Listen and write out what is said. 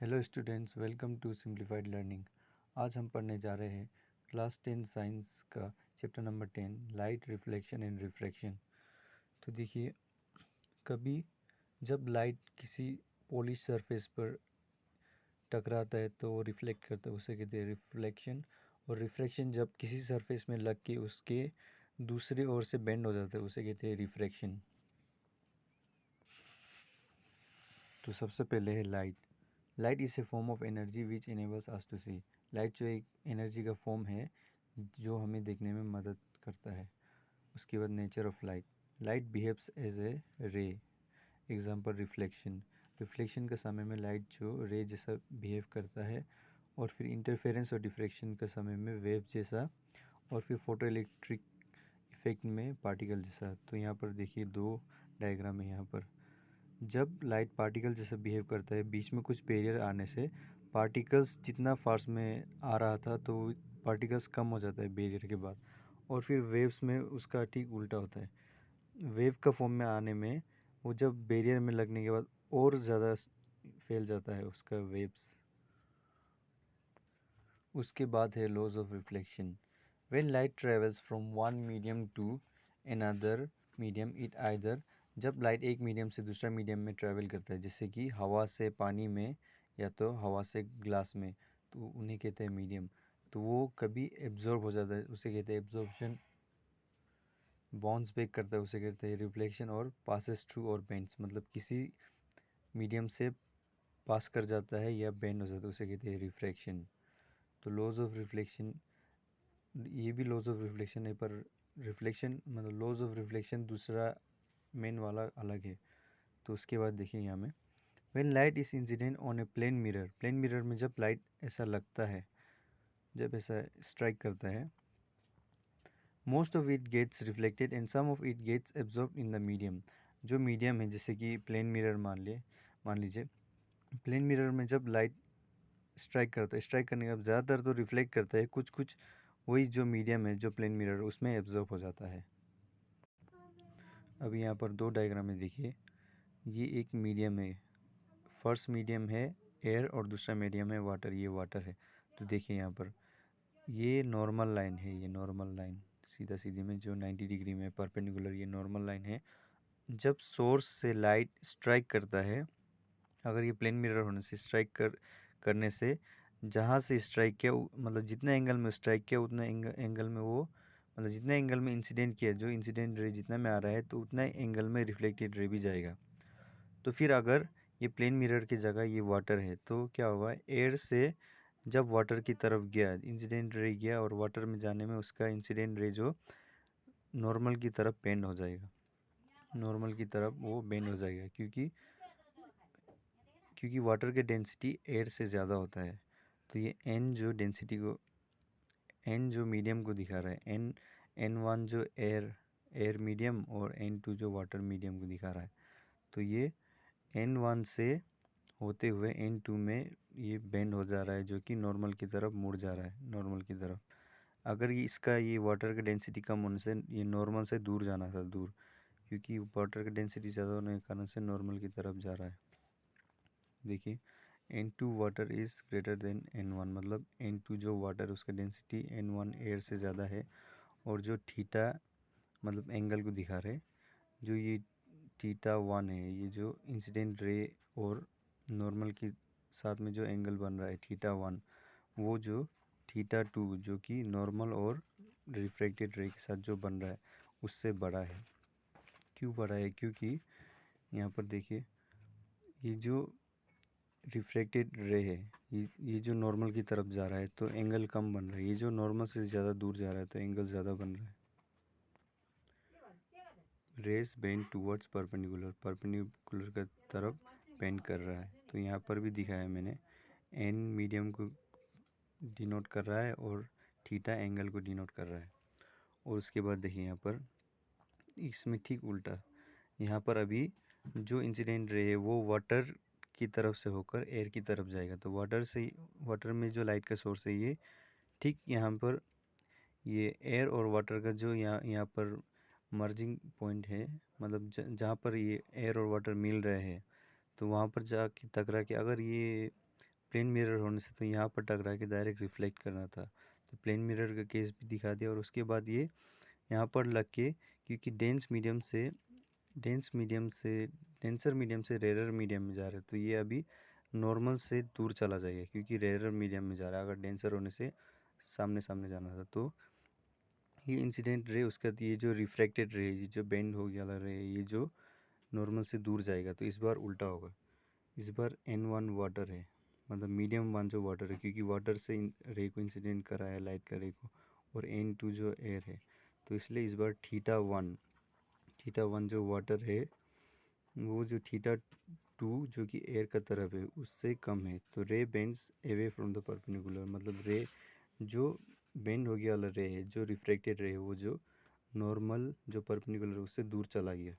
Hello students, welcome to simplified learning. आज हम पढ़ने जा रहे हैं क्लास 10 साइंस का chapter number 10, light reflection and refraction. तो देखिए, कभी जब लाइट किसी पॉलिश सरफेस पर टकराता है तो वो रिफ्लेक्ट करता है, उसे कहते हैं रिफ्लेक्शन। और रिफ्रैक्शन जब किसी सरफेस में लग के उसके दूसरी ओर से बेंड हो जाता है, उसे कहते हैं रिफ्रैक्शन। तो सबसे पहले है light. Light is a form of energy which enables us to see. Light जो एक एनर्जी का फॉर्म है जो हमें देखने में मदद करता है। उसके बाद nature of light. Light behaves as a ray, example reflection. Reflection के समय में लाइट जो रे जैसा बिहेव करता है, और फिर इंटरफेरेंस और डिफ्रैक्शन के समय में वेव जैसा, और फिर फोटो इलेक्ट्रिक इफेक्ट में पार्टिकल जैसा। तो यहाँ पर देखिए दो डायग्राम है यहाँ पर। जब लाइट पार्टिकल जैसा बिहेव करता है, बीच में कुछ बैरियर आने से पार्टिकल्स जितना फास्ट में आ रहा था तो पार्टिकल्स कम हो जाता है बैरियर के बाद, और फिर वेव्स में उसका ठीक उल्टा होता है। वेव का फॉर्म में आने में वो जब बैरियर में लगने के बाद और ज़्यादा फैल जाता है उसका वेव्स। उसके बाद है laws of reflection. When light travels from one medium to another medium it either. जब लाइट एक मीडियम से दूसरा मीडियम में ट्रैवल करता है, जैसे कि हवा से पानी में या तो हवा से ग्लास में, तो उन्हें कहते हैं मीडियम। तो वो कभी एब्जॉर्ब हो जाता है, उसे कहते हैं एब्जॉर्प्शन। बाउंस बैक करता है, उसे कहते हैं रिफ्लेक्शन। और पासेस थ्रू और बेंड्स, मतलब किसी मीडियम से पास कर जाता है या बेंड हो जाता है, उसे कहते हैं रिफ्रैक्शन। तो लॉज ऑफ रिफ्लेक्शन, ये भी लॉज ऑफ रिफ्लेक्शन है, पर रिफ्लेक्शन मतलब लॉज ऑफ रिफ्लेक्शन दूसरा मेन वाला अलग है। तो उसके बाद देखिए यहाँ में, when light is incident on a plane mirror. Plane mirror में जब लाइट ऐसा लगता है, जब ऐसा स्ट्राइक करता है, most of it gets reflected and some of it gets absorb in the medium. जो मीडियम है, जैसे कि प्लेन मिरर मान लीजिए प्लेन मिरर में जब लाइट स्ट्राइक करता है, स्ट्राइक करने के बाद ज़्यादातर तो रिफ्लेक्ट करता है, कुछ कुछ वही जो मीडियम है, जो प्लेन मिरर, उसमें एब्जॉर्ब हो जाता है। अब यहाँ पर दो डायग्राम में देखिए, ये एक मीडियम है। फर्स्ट मीडियम है एयर और दूसरा मीडियम है वाटर, ये वाटर है। तो देखिए यहाँ पर ये नॉर्मल लाइन है, ये नॉर्मल लाइन सीधा सीधी में जो 90 डिग्री में परपेंडिकुलर, ये नॉर्मल लाइन है। जब सोर्स से लाइट स्ट्राइक करता है, अगर ये प्लेन मिरर होने से करने से जहाँ से स्ट्राइक किया, मतलब जितने एंगल में स्ट्राइक किया उतना एंगल में वो, मतलब जितने एंगल में इंसिडेंट किया, जो इंसिडेंट रे जितना में आ रहा है, तो उतना एंगल में रिफ्लेक्टेड रे भी जाएगा। तो फिर अगर ये प्लेन मिरर की जगह ये वाटर है, तो क्या होगा, एयर से जब वाटर की तरफ गया, इंसिडेंट रे गया, और वाटर में जाने में उसका इंसिडेंट रे जो नॉर्मल की तरफ बेंड हो जाएगा, नॉर्मल की तरफ वो बेंड हो जाएगा, क्योंकि वाटर का डेंसिटी एयर से ज़्यादा होता है। तो ये एन जो मीडियम को दिखा रहा है, N1 जो एयर मीडियम, और N2 जो वाटर मीडियम को दिखा रहा है। तो ये N1 से होते हुए N2 में ये बेंड हो जा रहा है, जो कि नॉर्मल की तरफ मुड़ जा रहा है, नॉर्मल की तरफ। अगर ये वाटर का डेंसिटी कम होने से ये नॉर्मल से दूर जाना था, दूर, क्योंकि वाटर का डेंसिटी ज़्यादा होने के कारण से नॉर्मल की तरफ जा रहा है। देखिए, N2 water is greater than N1, मतलब N2 जो वाटर उसका डेंसिटी N1 एयर से ज़्यादा है। और जो थीटा मतलब एंगल को दिखा रहे, जो ये θ1 है, ये जो इंसिडेंट रे और नॉर्मल के साथ में जो एंगल बन रहा है θ1, वो जो θ2 जो कि नॉर्मल और रिफ्रैक्टेड रे के साथ जो बन रहा है, उससे बड़ा है। क्यों बड़ा है? क्योंकि यहाँ पर देखिए, ये जो रिफ्रैक्टेड रे है, ये जो नॉर्मल की तरफ जा रहा है तो एंगल कम बन रहा है, ये जो नॉर्मल से ज़्यादा दूर जा रहा है तो एंगल ज़्यादा बन रहा है। Rays bend towards perpendicular, perpendicular की तरफ बेंड कर रहा है। तो यहाँ पर भी दिखाया मैंने, एन मीडियम को डिनोट कर रहा है और थीटा एंगल को डिनोट कर रहा है। और उसके बाद देखिए यहाँ पर इसमें ठीक उल्टा, यहाँ पर अभी जो इंसिडेंट रे है वो वाटर की तरफ से होकर एयर की तरफ जाएगा। तो वाटर में जो लाइट का सोर्स है, ये ठीक यहाँ पर ये एयर और वाटर का जो यहाँ पर मर्जिंग पॉइंट है, मतलब जहाँ पर ये एयर और वाटर मिल रहे हैं, तो वहाँ पर जाके टकरा के अगर ये प्लेन मिरर होने से तो यहाँ पर टकरा के डायरेक्ट रिफ्लेक्ट करना था, तो प्लेन मिरर का केस भी दिखा दिया। और उसके बाद ये यहाँ पर लग के, क्योंकि डेंसर मीडियम से रेयर मीडियम में जा रहा है, तो ये अभी नॉर्मल से दूर चला जाएगा, क्योंकि रेयर मीडियम में जा रहा है। अगर डेंसर होने से सामने सामने जाना था, तो ये इंसिडेंट रे, उसका ये जो रिफ्रैक्टेड रे, ये जो बेंड हो गया रे, ये जो नॉर्मल से दूर जाएगा, तो इस बार उल्टा होगा। इस बार N1 वाटर है, मतलब मीडियम वन जो वाटर है, क्योंकि वाटर से रे को इंसिडेंट करा है, लाइट का रे को। और N2 जो एयर है, तो इसलिए इस बार थीटा वन जो वाटर है, वो जो थीटा 2 जो कि एयर का तरफ है उससे कम है, तो ray bends away from the perpendicular, मतलब रे जो बेंड हो गया वाला रे है, जो रिफ्रैक्टेड रे है, वो जो नॉर्मल जो परपेंडिकुलर है उससे दूर चला गया।